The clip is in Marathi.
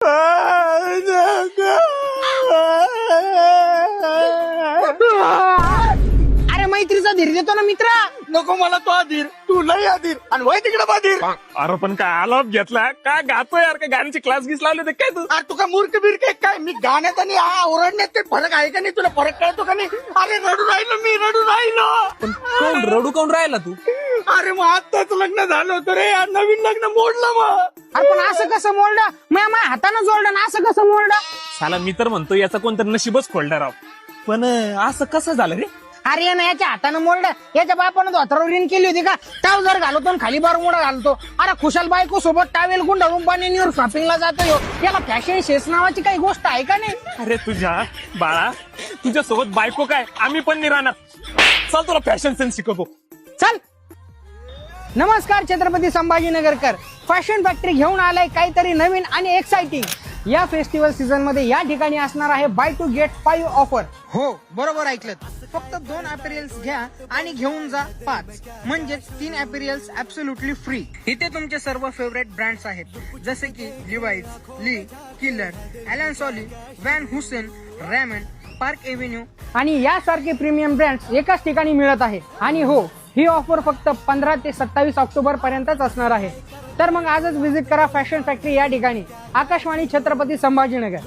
अरे मैत्रीचा धीर देतो ना मित्रा. नको मला तो अधीर, तू लय अधीर आणि वय तिकडे बाधीर. अरे पण काय आलाप घेतला काय गातोय यार, काय गाण्याची क्लास गीस लावले ते काय तू? अरे तू काय मूर्ख बिरके काय? मी गाण्यात आणि ओरडण्यात ते फरक आहे का नाही? तुला फरक कळतो का नाही? अरे रडू राहिलो मी, रडू राहिलो. पण कोण रडू कोण राहिला तू? अरे मग आत्ताच लग्न झालं होतं रे, नवीन लग्न मोडलं मग. अरे पण असं कसं मोडलं? माझ्या हातानं जोडलं ना, असं कसं मोडलं? साला मी तर म्हणतो याचा कोणतरी नशीबच खोलणार राव. पण असं कसं झालं रे? अरे ना याच्या हातानं मोडलं. याच्या बापानं धोत्रावर रीन केली होती का? टाव जर घालतो आणि खाली बारमुडा घालतो. अरे खुशाल बायको सोबत टावेल गुंडाळून पाणीवर शॉपिंगला जातो. याला फॅशन शेस नावाची काही गोष्ट आहे का नाही? अरे तुझ्या बाळा, तुझ्या सोबत बायको काय, आम्ही पण नाही राहणार. चल तुला फॅशन सेन्स शिकवतो. चल. नमस्कार छत्रपती संभाजीनगरकर. फॅशन फॅक्टरी घेऊन आलाय काहीतरी नवीन आणि एक्साइटिंग. या फेस्टिवल सीझन मध्ये या ठिकाणी असणार आहे बाय टू गेट 5 ऑफर. हो बरोबर ऐकलं. फक्त 2 अपेरियल्स घ्या आणि घेऊन जा 5, म्हणजेच 3 अपेरियल्स ऍब्सोल्युटली फ्री. इथे तुमचे सर्व फेवरेट ब्रँड्स आहेत, जसे की Levi's, Lee, Killer, Allen Solly, Van Heusen, Raymond, Park Avenue आणि यासारखे प्रीमियम ब्रँड्स एकाच ठिकाणी मिळत आहे. आणि हो, ही ऑफर फक्त 15 ते 27 ऑक्टोबर पर्यंतच असणार आहे. तर मग आजच व्हिजिट करा फॅशन फॅक्टरी या ठिकाणी, आकाशवाणी छत्रपती संभाजीनगर.